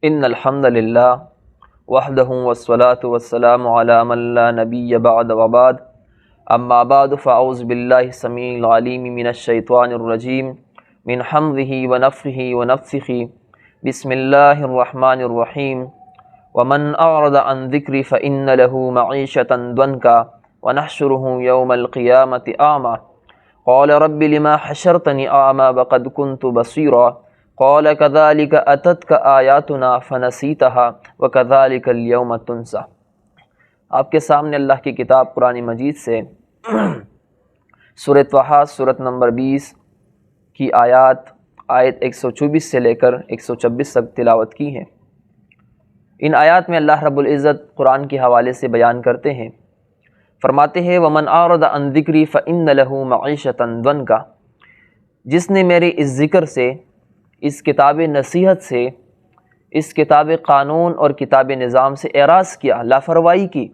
ان الحمد للہ وحدہ والصلاة والسلام علی من لا نبی بعد وبعد اما بعد فاعوذ باللہ السمیع العلیم من الشیطان الرجیم من حمزہ ونفخہ ونفثہ بسم اللہ الرحمن الرحیم ومن اعرض عن ذکری فإن له معیشة ضنکا ونحشرہ یوم القیامة اعمى قال رب لما حشرتنی اعمى وقد كنت بصیرا قال كذلك أتتك آیاتنا فنسیتها وكذلك اليوم تنسى۔ آپ کے سامنے اللہ کی کتاب قرآن مجید سے سورۃ طٰہٰ سورۃ نمبر 20 کی آیت 124 سے لے کر 126 تک تلاوت کی ہے۔ ان آیات میں اللہ رب العزت قرآن کے حوالے سے بیان کرتے ہیں، فرماتے ہیں وَمَنْ أَعْرَضَ عَنْ ذِكْرِي فَإِنَّ لَهُ مَعِيشَةً ضَنْكَ، جس نے میرے اس ذکر سے، اس کتاب نصیحت سے، اس کتاب قانون اور کتاب نظام سے اعراض کیا، لاپرواہی کی،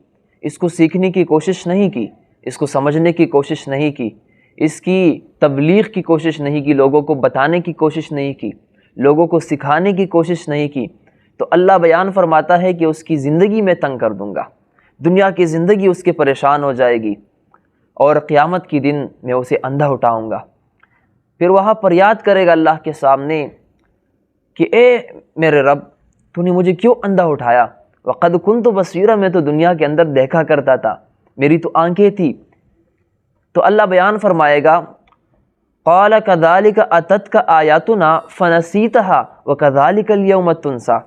اس کو سیکھنے کی کوشش نہیں کی، اس کو سمجھنے کی کوشش نہیں کی، اس کی تبلیغ کی کوشش نہیں کی، لوگوں کو بتانے کی کوشش نہیں کی، لوگوں کو سکھانے کی کوشش نہیں کی، تو اللہ بیان فرماتا ہے کہ اس کی زندگی میں تنگ کر دوں گا، دنیا کی زندگی اس کے پریشان ہو جائے گی، اور قیامت کی دن میں اسے اندھا اٹھاؤں گا۔ پھر وہاں فریاد کرے گا اللہ کے سامنے کہ اے میرے رب، تو نے مجھے کیوں اندھا اٹھایا؟ وقد كنت بصیرا، میں تو دنیا کے اندر دیکھا کرتا تھا، میری تو آنکھیں تھی۔ تو اللہ بیان فرمائے گا قال كذلك أتتك آیاتنا فنسیتها وكذلك اليوم تنسى،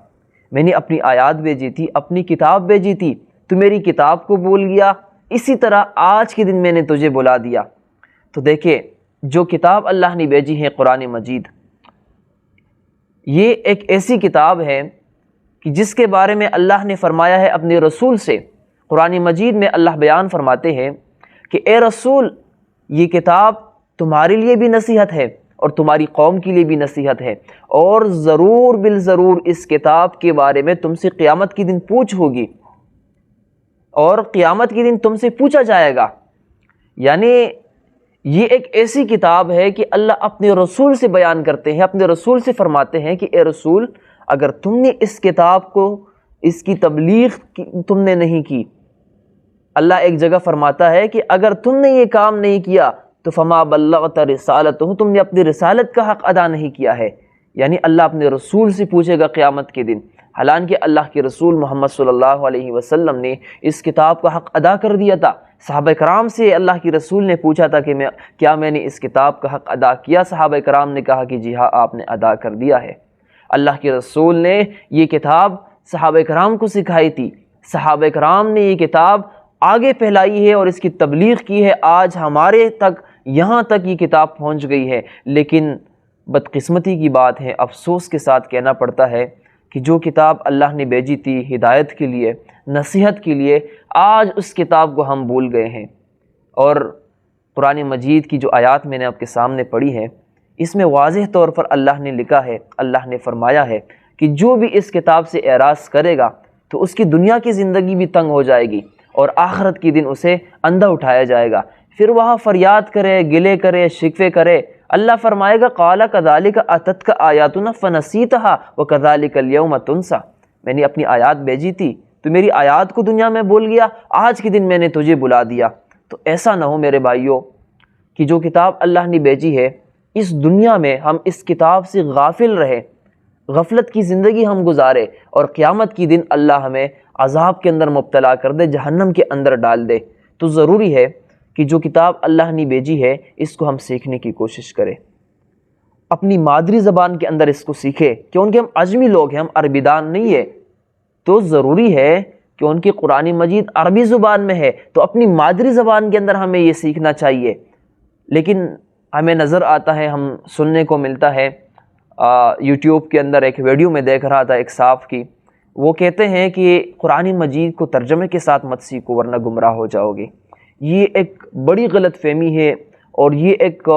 میں نے اپنی آیات بھیجی تھی، اپنی کتاب بھیجی تھی، تو میری کتاب کو بھول گیا، اسی طرح آج کے دن میں نے تجھے بلا دیا۔ تو دیکھیں، جو کتاب اللہ نے بھیجی ہے قرآن مجید، یہ ایک ایسی کتاب ہے کہ جس کے بارے میں اللہ نے فرمایا ہے اپنے رسول سے۔ قرآن مجید میں اللہ بیان فرماتے ہیں کہ اے رسول، یہ کتاب تمہارے لیے بھی نصیحت ہے اور تمہاری قوم کے لیے بھی نصیحت ہے، اور ضرور بالضرور اس کتاب کے بارے میں تم سے قیامت کے دن پوچھ ہوگی، اور قیامت کے دن تم سے پوچھا جائے گا۔ یعنی یہ ایک ایسی کتاب ہے کہ اللہ اپنے رسول سے بیان کرتے ہیں، اپنے رسول سے فرماتے ہیں کہ اے رسول، اگر تم نے اس کتاب کو، اس کی تبلیغ تم نے نہیں کی، اللہ ایک جگہ فرماتا ہے کہ اگر تم نے یہ کام نہیں کیا تو فما بلغت رسالتہ، تم نے اپنی رسالت کا حق ادا نہیں کیا ہے۔ یعنی اللہ اپنے رسول سے پوچھے گا قیامت کے دن، حالانکہ اللہ کے رسول محمد صلی اللہ علیہ وسلم نے اس کتاب کا حق ادا کر دیا تھا۔ صحابہ کرام سے اللہ کے رسول نے پوچھا تھا کہ کیا میں نے اس کتاب کا حق ادا کیا؟ صحابہ کرام نے کہا کہ جی ہاں، آپ نے ادا کر دیا ہے۔ اللہ کے رسول نے یہ کتاب صحابہ کرام کو سکھائی تھی، صحابہ کرام نے یہ کتاب آگے پھیلائی ہے اور اس کی تبلیغ کی ہے، آج ہمارے تک، یہاں تک یہ کتاب پہنچ گئی ہے۔ لیکن بدقسمتی کی بات ہے، افسوس کے ساتھ کہنا پڑتا ہے کہ جو کتاب اللہ نے بھیجی تھی ہدایت کے لیے، نصیحت کے لیے، آج اس کتاب کو ہم بھول گئے ہیں۔ اور قرآن مجید کی جو آیات میں نے آپ کے سامنے پڑھی ہے، اس میں واضح طور پر اللہ نے لکھا ہے، اللہ نے فرمایا ہے کہ جو بھی اس کتاب سے اعراض کرے گا تو اس کی دنیا کی زندگی بھی تنگ ہو جائے گی، اور آخرت کی دن اسے اندھا اٹھایا جائے گا۔ پھر وہاں فریاد کرے، گلے کرے، شکوے کرے، اللہ فرمائے گا قال كذلك أتتك آیاتنا فنسیتها وكذلك اليوم تنسى، میں نے اپنی آیات بھیجی تھی، تو میری آیات کو دنیا میں بھول گیا، آج کے دن میں نے تجھے بلا دیا۔ تو ایسا نہ ہو میرے بھائیوں کہ جو کتاب اللہ نے بھیجی ہے، اس دنیا میں ہم اس کتاب سے غافل رہے، غفلت کی زندگی ہم گزارے، اور قیامت کی دن اللہ ہمیں عذاب کے اندر مبتلا کر دے، جہنم کے اندر ڈال دے۔ تو ضروری ہے کہ جو کتاب اللہ نے بھیجی ہے اس کو ہم سیکھنے کی کوشش کریں، اپنی مادری زبان کے اندر اس کو سیکھیں، کیونکہ ہم عجمی لوگ ہیں، ہم عربی دان نہیں ہے، تو ضروری ہے کہ ان کی قرآن مجید عربی زبان میں ہے، تو اپنی مادری زبان کے اندر ہمیں یہ سیکھنا چاہیے۔ لیکن ہمیں نظر آتا ہے، ہم سننے کو ملتا ہے، یوٹیوب کے اندر ایک ویڈیو میں دیکھ رہا تھا ایک صاحب کی، وہ کہتے ہیں کہ قرآن مجید کو ترجمے کے ساتھ مت سیکھو ورنہ گمراہ ہو جاؤ گے۔ یہ ایک بڑی غلط فہمی ہے، اور یہ ایک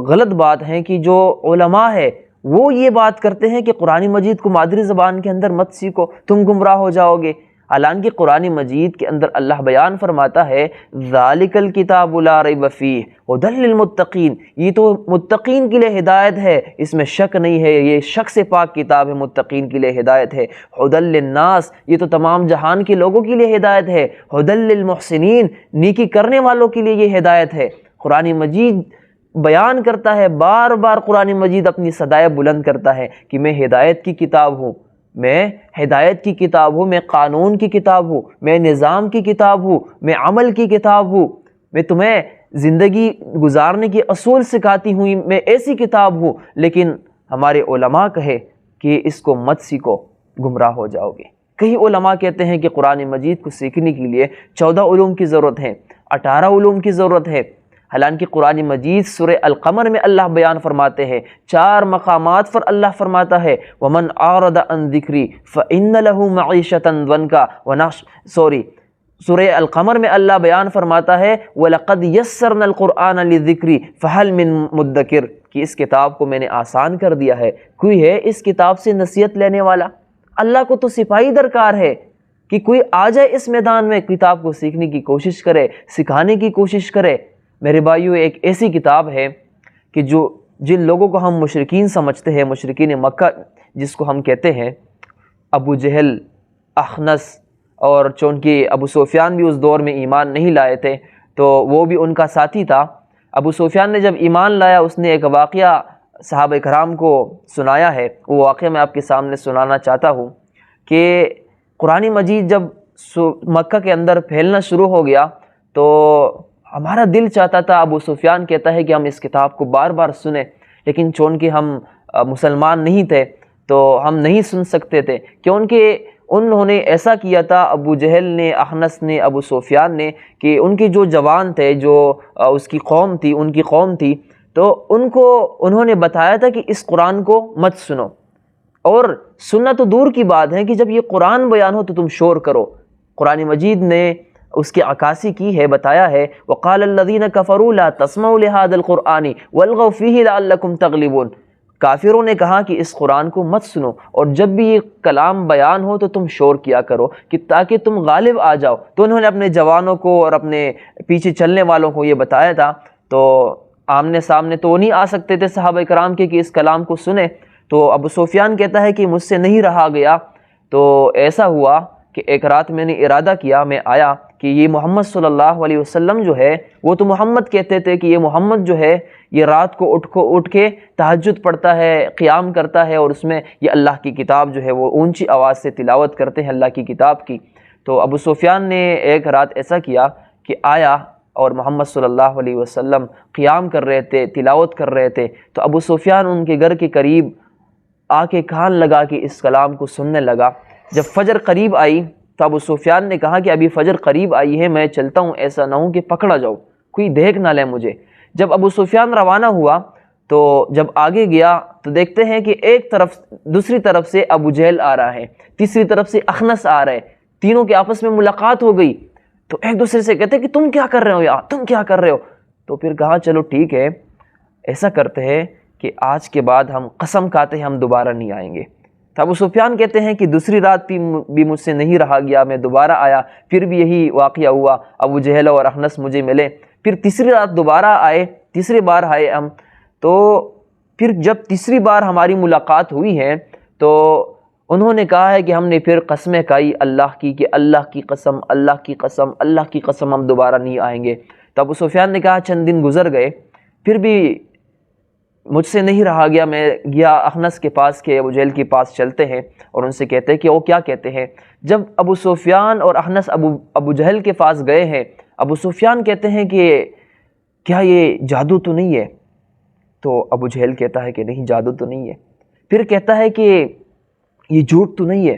غلط بات ہے کہ جو علماء ہے وہ یہ بات کرتے ہیں کہ قرآن مجید کو مادری زبان کے اندر مت سیکھو، تم گمراہ ہو جاؤ گے۔ حالانکہ قرآن مجید کے اندر اللہ بیان فرماتا ہے ذالک الکتاب لا ریب فیہ ھدی للمتقین، یہ تو متقین کے لیے ہدایت ہے، اس میں شک نہیں ہے، یہ شک سے پاک کتاب ہے، متقین کے لیے ہدایت ہے۔ ھدی للناس، یہ تو تمام جہان کے لوگوں کے لیے ہدایت ہے۔ ھدی للمحسنین، نیکی کرنے والوں کے لیے یہ ہدایت ہے۔ قرآن مجید بیان کرتا ہے، بار بار قرآن مجید اپنی صدائے بلند کرتا ہے کہ میں ہدایت کی کتاب ہوں، میں ہدایت کی کتاب ہوں، میں قانون کی کتاب ہوں، میں نظام کی کتاب ہوں، میں عمل کی کتاب ہوں، میں تمہیں زندگی گزارنے کے اصول سکھاتی ہوں، میں ایسی کتاب ہوں۔ لیکن ہمارے علماء کہے کہ اس کو مت سیکھو، گمراہ ہو جاؤ گے۔ کئی علماء کہتے ہیں کہ قرآن مجید کو سیکھنے کے لیے 14 علوم کی ضرورت ہے، 18 علوم کی ضرورت ہے۔ حالانکہ قرآن مجید سورہ القمر میں اللہ بیان فرماتے ہیں، 4 مقامات پر اللہ فرماتا ہے وَمَنْ أَعْرَضَ عَنْ ذِكْرِي فَإِنَّ لَهُ مَعِيشَةً ضَنْكَ سورہ القمر میں اللہ بیان فرماتا ہے وَلَقَدْ يَسَّرْنَا الْقُرْآنَ لِلذِّكْرِ فَهَلْ مِن مُدَّكِرٍ، کہ اس کتاب کو میں نے آسان کر دیا ہے، کوئی ہے اس کتاب سے نصیحت لینے والا؟ اللہ کو تو سپاہی درکار ہے کہ کوئی آ جائے اس میدان میں، کتاب کو سیکھنے کی کوشش کرے، سکھانے کی کوشش کرے۔ میرے بھائیو، ایک ایسی کتاب ہے کہ جن لوگوں کو ہم مشرکین سمجھتے ہیں، مشرکین مکہ جس کو ہم کہتے ہیں، ابو جہل، اخنس، اور چونکہ ابو سفیان بھی اس دور میں ایمان نہیں لائے تھے تو وہ بھی ان کا ساتھی تھا۔ ابو سفیان نے جب ایمان لایا، اس نے ایک واقعہ صحابہ کرام کو سنایا ہے، وہ واقعہ میں آپ کے سامنے سنانا چاہتا ہوں کہ قرآن مجید جب مکہ کے اندر پھیلنا شروع ہو گیا تو ہمارا دل چاہتا تھا، ابو سفیان کہتا ہے کہ ہم اس کتاب کو بار بار سنیں، لیکن چونکہ ہم مسلمان نہیں تھے تو ہم نہیں سن سکتے تھے، کیونکہ انہوں نے ایسا کیا تھا، ابو جہل نے، اخنس نے، ابو سفیان نے، کہ ان کے جو جوان تھے، جو اس کی قوم تھی، ان کی قوم تھی، تو انہوں نے بتایا تھا کہ اس قرآن کو مت سنو، اور سننا تو دور کی بات ہے کہ جب یہ قرآن بیان ہو تو تم شور کرو۔ قرآن مجید نے اس کی عکاسی کی ہے، بتایا ہے وَقَالَ الَّذِينَ كَفَرُوا لَا تَسْمَعُوا لِهَذَا الْقُرْآنِ وَالْغَوْا فِيهِ لَعَلَّكُمْ تَغْلِبُونَ، کافروں نے کہا کہ اس قرآن کو مت سنو، اور جب بھی یہ کلام بیان ہو تو تم شور کیا کرو کہ تاکہ تم غالب آ جاؤ۔ تو انہوں نے اپنے جوانوں کو اور اپنے پیچھے چلنے والوں کو یہ بتایا تھا، تو آمنے سامنے تو وہ نہیں آ سکتے تھے صحابہ کرام کے کہ اس کلام کو سنیں۔ تو ابو سفیان کہتا ہے کہ مجھ سے نہیں رہا گیا، تو ایسا ہوا کہ ایک رات میں نے ارادہ کیا، میں آیا کہ یہ محمد صلی اللہ علیہ وسلم جو ہے، وہ تو محمد کہتے تھے کہ یہ محمد جو ہے یہ رات کو اٹھ کے تہجد پڑھتا ہے، قیام کرتا ہے، اور اس میں یہ اللہ کی کتاب جو ہے وہ اونچی آواز سے تلاوت کرتے ہیں اللہ کی کتاب کی۔ تو ابو سفیان نے ایک رات ایسا کیا کہ آیا اور محمد صلی اللہ علیہ وسلم قیام کر رہے تھے، تلاوت کر رہے تھے، تو ابو سفیان ان کے گھر کے قریب آ کے کان لگا کے اس کلام کو سننے لگا۔ جب فجر قریب آئی تو ابو سفیان نے کہا کہ ابھی فجر قریب آئی ہے، میں چلتا ہوں، ایسا نہ ہو کہ پکڑا جاؤ، کوئی دیکھ نہ لے مجھے۔ جب ابو سفیان روانہ ہوا تو جب آگے گیا تو دیکھتے ہیں کہ ایک طرف، دوسری طرف سے ابو جہل آ رہا ہے، تیسری طرف سے اخنس آ رہے، تینوں کے آپس میں ملاقات ہو گئی، تو ایک دوسرے سے کہتے ہیں کہ تم کیا کر رہے ہو یار، تم کیا کر رہے ہو؟ تو پھر کہا چلو ٹھیک ہے، ایسا کرتے ہیں کہ آج کے بعد ہم قسم کھاتے ہیں ہم دوبارہ نہیں آئیں گے۔ تو ابو سفیان کہتے ہیں کہ دوسری رات بھی مجھ سے نہیں رہا گیا، میں دوبارہ آیا، پھر بھی یہی واقعہ ہوا، ابو جہل اور اخنس مجھے ملے۔ پھر تیسری رات دوبارہ آئے، تیسری بار آئے ہم، تو پھر جب تیسری بار ہماری ملاقات ہوئی ہے تو انہوں نے کہا ہے کہ ہم نے پھر قسمیں کھائی اللہ کی کہ اللہ کی قسم، اللہ کی قسم، اللہ کی قسم ہم دوبارہ نہیں آئیں گے۔ تو ابو سفیان نے کہا چند دن گزر گئے، پھر بھی مجھ سے نہیں رہا گیا، میں گیا اخنس کے پاس کہ ابو جہل کے پاس چلتے ہیں اور ان سے کہتے ہیں کہ وہ کیا کہتے ہیں۔ جب ابو سفیان اور اخنس ابو جہل کے پاس گئے ہیں، ابو سفیان کہتے ہیں کہ کیا یہ جادو تو نہیں ہے؟ تو ابو جہل کہتا ہے کہ نہیں، جادو تو نہیں ہے۔ پھر کہتا ہے کہ یہ جھوٹ تو نہیں ہے؟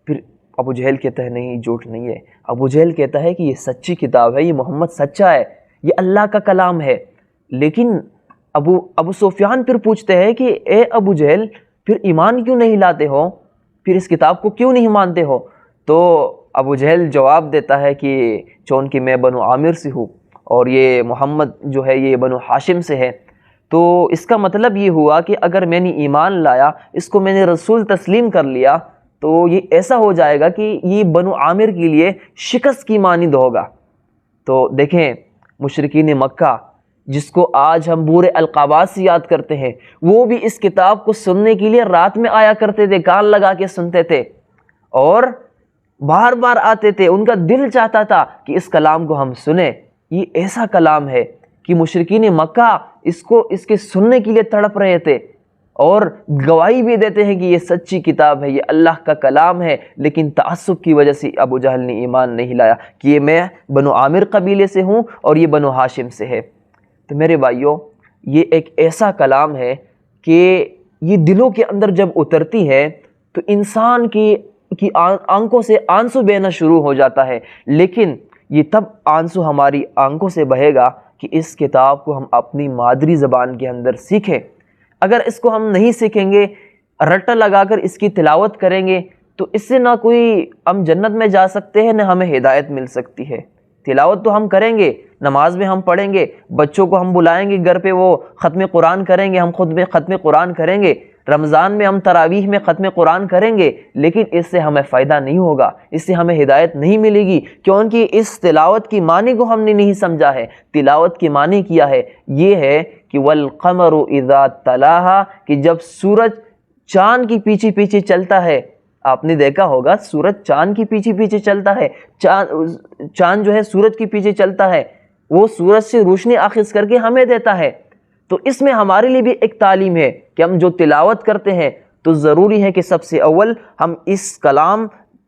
پھر ابو جہل کہتا ہے نہیں، جھوٹ نہیں ہے۔ ابو جہل کہتا ہے کہ یہ سچی کتاب ہے، یہ محمد سچا ہے، یہ اللہ کا کلام ہے۔ لیکن ابو سفیان پھر پوچھتے ہیں کہ اے ابو جہل، پھر ایمان کیوں نہیں لاتے ہو؟ پھر اس کتاب کو کیوں نہیں مانتے ہو؟ تو ابو جہل جواب دیتا ہے کہ چونکہ میں بنو عامر سے ہوں اور یہ محمد جو ہے یہ بنو ہاشم سے ہے، تو اس کا مطلب یہ ہوا کہ اگر میں نے ایمان لایا، اس کو میں نے رسول تسلیم کر لیا، تو یہ ایسا ہو جائے گا کہ یہ بنو عامر کے لیے شکست کی مانند ہوگا۔ تو دیکھیں مشرکین مکہ جس کو آج ہم برے القابات سے یاد کرتے ہیں، وہ بھی اس کتاب کو سننے کے لیے رات میں آیا کرتے تھے، کان لگا کے سنتے تھے اور بار بار آتے تھے۔ ان کا دل چاہتا تھا کہ اس کلام کو ہم سنیں۔ یہ ایسا کلام ہے کہ مشرکین مکہ اس کے سننے کے لیے تڑپ رہے تھے اور گواہی بھی دیتے ہیں کہ یہ سچی کتاب ہے، یہ اللہ کا کلام ہے، لیکن تعصب کی وجہ سے ابو جہل نے ایمان نہیں لایا کہ یہ میں بنو عامر قبیلے سے ہوں اور یہ بنو ہاشم سے ہے۔ تو میرے بھائیوں، یہ ایک ایسا کلام ہے کہ یہ دلوں کے اندر جب اترتی ہے تو انسان کی آنکھوں سے آنسو بہنا شروع ہو جاتا ہے، لیکن یہ تب آنسو ہماری آنکھوں سے بہے گا کہ اس کتاب کو ہم اپنی مادری زبان کے اندر سیکھیں۔ اگر اس کو ہم نہیں سیکھیں گے، رٹا لگا کر اس کی تلاوت کریں گے، تو اس سے نہ کوئی ہم جنت میں جا سکتے ہیں، نہ ہمیں ہدایت مل سکتی ہے۔ تلاوت تو ہم کریں گے، نماز میں ہم پڑھیں گے، بچوں کو ہم بلائیں گے گھر پہ، وہ ختم قرآن کریں گے، ہم خود میں ختم قرآن کریں گے، رمضان میں ہم تراویح میں ختم قرآن کریں گے، لیکن اس سے ہمیں فائدہ نہیں ہوگا، اس سے ہمیں ہدایت نہیں ملے گی، کیونکہ اس تلاوت کی معنی کو ہم نے نہیں سمجھا ہے۔ تلاوت کی معنی کیا ہے؟ یہ ہے کہ وَالْقَمَرُ إِذَا تَلَاهَا، کہ جب سورج چاند کی پیچھے پیچھے چلتا ہے۔ آپ نے دیکھا ہوگا سورج چاند کی پیچھے پیچھے چلتا ہے، چاند جو ہے سورج کے پیچھے چلتا ہے، وہ سورج سے روشنی اخذ کر کے ہمیں دیتا ہے۔ تو اس میں ہمارے لیے بھی ایک تعلیم ہے کہ ہم جو تلاوت کرتے ہیں تو ضروری ہے کہ سب سے اول ہم اس کلام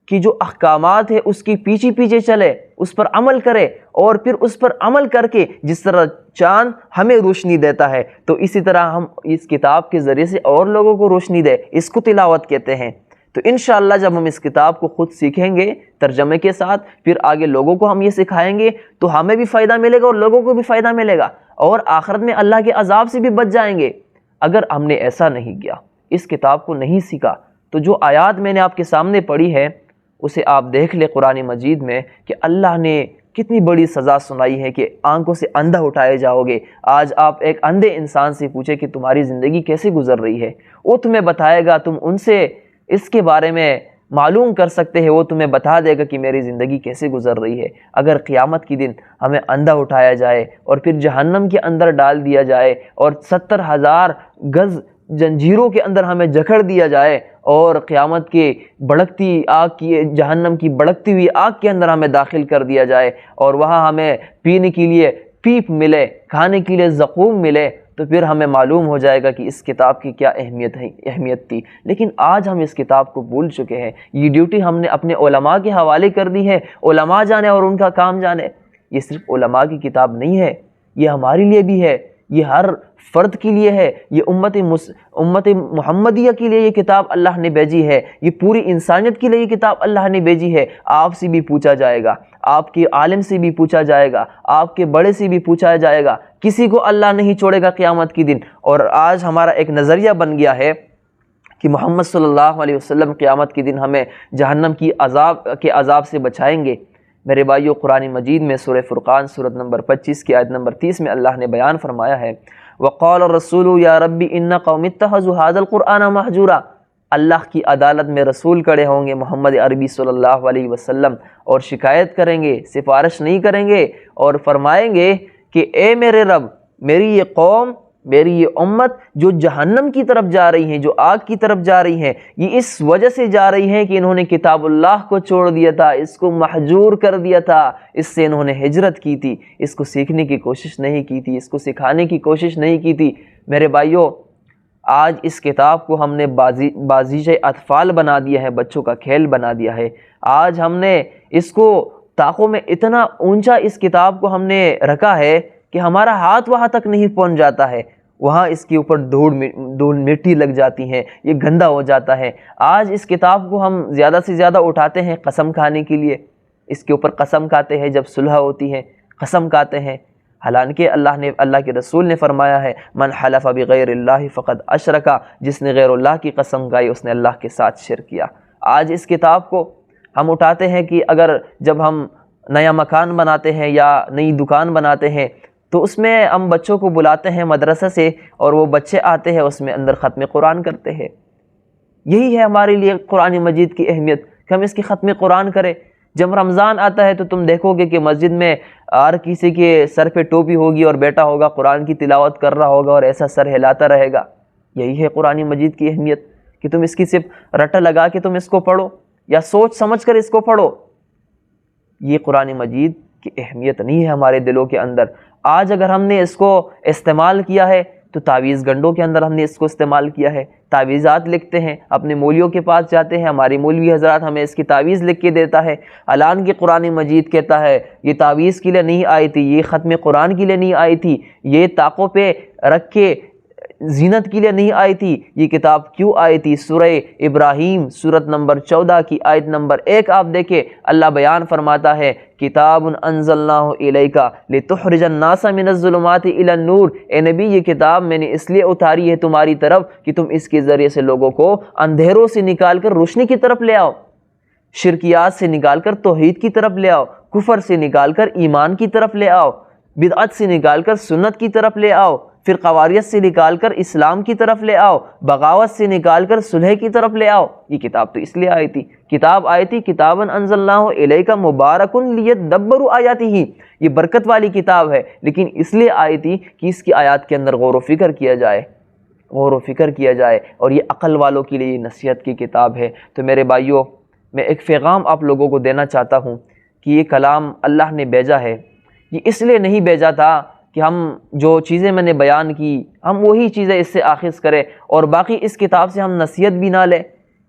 کی جو احکامات ہے اس کی پیچھے پیچھے چلے، اس پر عمل کرے، اور پھر اس پر عمل کر کے جس طرح چاند ہمیں روشنی دیتا ہے تو اسی طرح ہم اس کتاب کے ذریعے سے اور لوگوں کو روشنی دے، اس کو تلاوت کہتے ہیں۔ تو انشاءاللہ جب ہم اس کتاب کو خود سیکھیں گے ترجمے کے ساتھ، پھر آگے لوگوں کو ہم یہ سکھائیں گے تو ہمیں بھی فائدہ ملے گا اور لوگوں کو بھی فائدہ ملے گا، اور آخرت میں اللہ کے عذاب سے بھی بچ جائیں گے۔ اگر ہم نے ایسا نہیں کیا، اس کتاب کو نہیں سیکھا، تو جو آیات میں نے آپ کے سامنے پڑھی ہے اسے آپ دیکھ لیں قرآن مجید میں کہ اللہ نے کتنی بڑی سزا سنائی ہے کہ آنکھوں سے اندھا اٹھائے جاؤ گے۔ آج آپ ایک اندھے انسان سے پوچھیں کہ تمہاری زندگی کیسے گزر رہی ہے، وہ تمہیں بتائے گا، تم ان سے اس کے بارے میں معلوم کر سکتے ہیں، وہ تمہیں بتا دے گا کہ میری زندگی کیسے گزر رہی ہے۔ اگر قیامت کی دن ہمیں اندھا اٹھایا جائے اور پھر جہنم کے اندر ڈال دیا جائے اور 70,000 گز زنجیروں کے اندر ہمیں جکڑ دیا جائے اور قیامت کے بڑکتی آگ کی، جہنم کی بڑکتی ہوئی آگ کے اندر ہمیں داخل کر دیا جائے اور وہاں ہمیں پینے کے لیے پیپ ملے، کھانے کے لیے زقوم ملے، تو پھر ہمیں معلوم ہو جائے گا کہ اس کتاب کی کیا اہمیت تھی۔ لیکن آج ہم اس کتاب کو بھول چکے ہیں۔ یہ ڈیوٹی ہم نے اپنے علماء کے حوالے کر دی ہے، علماء جانے اور ان کا کام جانے۔ یہ صرف علماء کی کتاب نہیں ہے، یہ ہمارے لیے بھی ہے، یہ ہر فرد کے لیے ہے، یہ امت محمدیہ کے لیے یہ کتاب اللہ نے بھیجی ہے، یہ پوری انسانیت کے لیے یہ کتاب اللہ نے بھیجی ہے۔ آپ سے بھی پوچھا جائے گا، آپ کے عالم سے بھی پوچھا جائے گا، آپ کے بڑے سے بھی پوچھا جائے گا، کسی کو اللہ نہیں چھوڑے گا قیامت کی دن۔ اور آج ہمارا ایک نظریہ بن گیا ہے کہ محمد صلی اللہ علیہ وسلم قیامت کے دن ہمیں جہنم کے عذاب سے بچائیں گے۔ میرے بھائیو، قرآن مجید میں سورہ فرقان سورت نمبر 25 کی آیت نمبر 30 میں اللہ نے بیان فرمایا ہے، وَقَالَ الرَّسُولُ يَا رَبِّ إِنَّ قَوْمِ اتَّخَذُوا هَذَا الْقُرْآنَ مَهْجُورًا۔ اللہ کی عدالت میں رسول کھڑے ہوں گے محمد عربی صلی اللہ علیہ وسلم اور شکایت کریں گے، سفارش نہیں کریں گے اور فرمائیں گے کہ اے میرے رب، میری یہ قوم، میری یہ امت جو جہنم کی طرف جا رہی ہیں، جو آگ کی طرف جا رہی ہیں، یہ اس وجہ سے جا رہی ہیں کہ انہوں نے کتاب اللہ کو چھوڑ دیا تھا، اس کو محجور کر دیا تھا، اس سے انہوں نے ہجرت کی تھی، اس کو سیکھنے کی کوشش نہیں کی تھی، اس کو سکھانے کی کوشش نہیں کی تھی۔ میرے بھائیوں، آج اس کتاب کو ہم نے بازیچہ اطفال بنا دیا ہے، بچوں کا کھیل بنا دیا ہے۔ آج ہم نے اس کو طاقوں میں اتنا اونچا اس کتاب کو ہم نے رکھا ہے کہ ہمارا ہاتھ وہاں تک نہیں پہنچ جاتا ہے، وہاں اس کے اوپر دھول مٹی لگ جاتی ہے، یہ گندا ہو جاتا ہے۔ آج اس کتاب کو ہم زیادہ سے زیادہ اٹھاتے ہیں قسم کھانے کے لیے، اس کے اوپر قسم کھاتے ہیں، جب صلح ہوتی ہے قسم کھاتے ہیں، حالانکہ اللہ کے رسول نے فرمایا ہے من حلف بغیر اللہ فقد اشرک، جس نے غیر اللہ کی قسم کھائی اس نے اللہ کے ساتھ شرک کیا۔ آج اس کتاب کو ہم اٹھاتے ہیں کہ اگر جب ہم نیا مکان بناتے ہیں یا نئی دکان بناتے ہیں تو اس میں ہم بچوں کو بلاتے ہیں مدرسہ سے اور وہ بچے آتے ہیں، اس میں اندر ختم قرآن کرتے ہیں۔ یہی ہے ہمارے لیے قرآن مجید کی اہمیت کہ ہم اس کی ختم قرآن کریں۔ جب رمضان آتا ہے تو تم دیکھو گے کہ مسجد میں ہر کسی کے سر پہ ٹوپی ہوگی اور بیٹا ہوگا، قرآن کی تلاوت کر رہا ہوگا اور ایسا سر ہلاتا رہے گا۔ یہی ہے قرآن مجید کی اہمیت کہ تم اس کی صرف رٹا لگا کے تم اس کو پڑھو یا سوچ سمجھ کر اس کو پڑھو۔ یہ قرآن مجید کی اہمیت نہیں ہے ہمارے دلوں کے اندر۔ آج اگر ہم نے اس کو استعمال کیا ہے تو تعویذ گنڈوں کے اندر ہم نے اس کو استعمال کیا ہے، تعویذات لکھتے ہیں، اپنے مولیوں کے پاس جاتے ہیں، ہماری مولوی حضرات ہمیں اس کی تعویذ لکھ کے دیتا ہے۔ الان کی قرآن مجید کہتا ہے یہ تعویذ کے لیے نہیں آئی تھی، یہ ختم قرآن کے لیے نہیں آئی تھی، یہ طاقوں پہ رکھ کے زینت کے لیے نہیں آئی تھی، یہ کتاب کیوں آئی تھی؟ سورہ ابراہیم سورت نمبر 14 کی آیت نمبر 1 آپ دیکھیں، اللہ بیان فرماتا ہے کتاب انزلناہ الیک لتخرج الناس من الظلمات الی النور، اے نبی یہ کتاب میں نے اس لیے اتاری ہے تمہاری طرف کہ تم اس کے ذریعے سے لوگوں کو اندھیروں سے نکال کر روشنی کی طرف لے آؤ، شرکیات سے نکال کر توحید کی طرف لے آؤ، کفر سے نکال کر ایمان کی طرف لے آؤ، بدعت سے نکال کر سنت کی طرف لے آؤ، فرقواریت سے نکال کر اسلام کی طرف لے آؤ، بغاوت سے نکال کر صلح کی طرف لے آؤ۔ یہ کتاب تو اس لیے آئی تھی، کتاب آئی تھی کتاباً انزلناہ الیک مبارکن لیدبروا آیاتہ، یہ برکت والی کتاب ہے لیکن اس لیے آئی تھی کہ اس کی آیات کے اندر غور و فکر کیا جائے، غور و فکر کیا جائے، اور یہ عقل والوں کے لیے نصیحت کی کتاب ہے۔ تو میرے بھائیوں، میں ایک پیغام آپ لوگوں کو دینا چاہتا ہوں کہ یہ کلام اللہ نے بھیجا ہے، یہ اس لیے نہیں بھیجا تھا کہ ہم جو چیزیں میں نے بیان کی ہم وہی چیزیں اس سے آخذ کریں اور باقی اس کتاب سے ہم نصیحت بھی نہ لیں،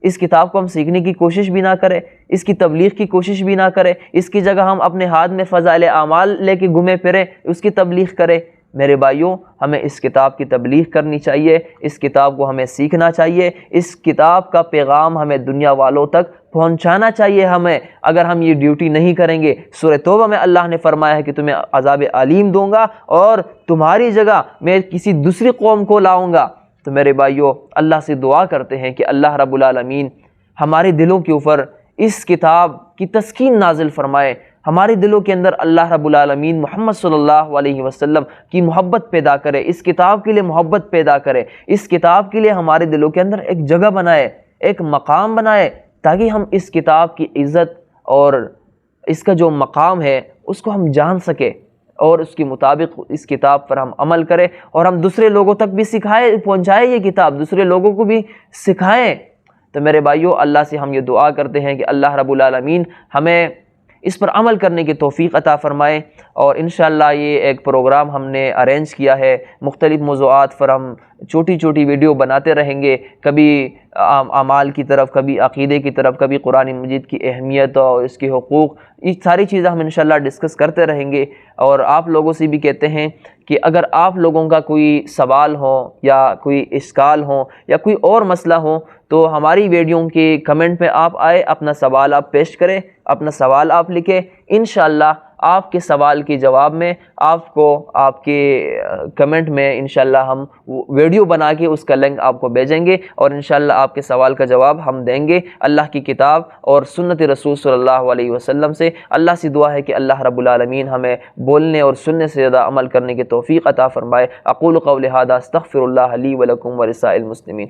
اس کتاب کو ہم سیکھنے کی کوشش بھی نہ کریں، اس کی تبلیغ کی کوشش بھی نہ کریں، اس کی جگہ ہم اپنے ہاتھ میں فضائل اعمال لے کے گھومے پھریں، اس کی تبلیغ کریں۔ میرے بھائیوں، ہمیں اس کتاب کی تبلیغ کرنی چاہیے، اس کتاب کو ہمیں سیکھنا چاہیے، اس کتاب کا پیغام ہمیں دنیا والوں تک پہنچانا چاہیے۔ ہمیں اگر ہم یہ ڈیوٹی نہیں کریں گے، سورہ توبہ میں اللہ نے فرمایا ہے کہ تمہیں عذاب علیم دوں گا اور تمہاری جگہ میں کسی دوسری قوم کو لاؤں گا۔ تو میرے بھائیوں، اللہ سے دعا کرتے ہیں کہ اللہ رب العالمین ہمارے دلوں کے اوپر اس کتاب کی تسکین نازل فرمائے، ہمارے دلوں کے اندر اللہ رب العالمین محمد صلی اللہ علیہ وسلم کی محبت پیدا کرے، اس کتاب کے لیے محبت پیدا کرے، اس کتاب کے لیے ہمارے دلوں کے اندر ایک جگہ بنائے، ایک مقام بنائے، تاکہ ہم اس کتاب کی عزت اور اس کا جو مقام ہے اس کو ہم جان سکیں اور اس کے مطابق اس کتاب پر ہم عمل کریں اور ہم دوسرے لوگوں تک بھی سکھائے پہنچائیں، یہ کتاب دوسرے لوگوں کو بھی سکھائیں۔ تو میرے بھائیوں، اللہ سے ہم یہ دعا کرتے ہیں کہ اللہ رب العالمین ہمیں اس پر عمل کرنے کی توفیق عطا فرمائے، اور انشاءاللہ یہ ایک پروگرام ہم نے ارینج کیا ہے، مختلف موضوعات پر ہم چھوٹی چھوٹی ویڈیو بناتے رہیں گے، کبھی اعمال کی طرف، کبھی عقیدے کی طرف، کبھی قرآن مجید کی اہمیت اور اس کے حقوق، یہ ساری چیزیں ہم انشاءاللہ ڈسکس کرتے رہیں گے۔ اور آپ لوگوں سے بھی کہتے ہیں کہ اگر آپ لوگوں کا کوئی سوال ہو یا کوئی اشکال ہو یا کوئی اور مسئلہ ہو تو ہماری ویڈیو کے کمنٹ میں آپ آئے، اپنا سوال آپ پیش کریں، اپنا سوال آپ لکھیں، انشاءاللہ آپ کے سوال کے جواب میں آپ کو آپ کے کمنٹ میں انشاءاللہ ہم ویڈیو بنا کے اس کا لنک آپ کو بھیجیں گے اور انشاءاللہ آپ کے سوال کا جواب ہم دیں گے اللہ کی کتاب اور سنت رسول صلی اللہ علیہ وسلم سے۔ اللہ سے دعا ہے کہ اللہ رب العالمین ہمیں بولنے اور سننے سے زیادہ عمل کرنے کی توفیق عطا فرمائے۔ اقول قولی ھذا استغفر اللہ لی ولکم ولسائر المسلمین۔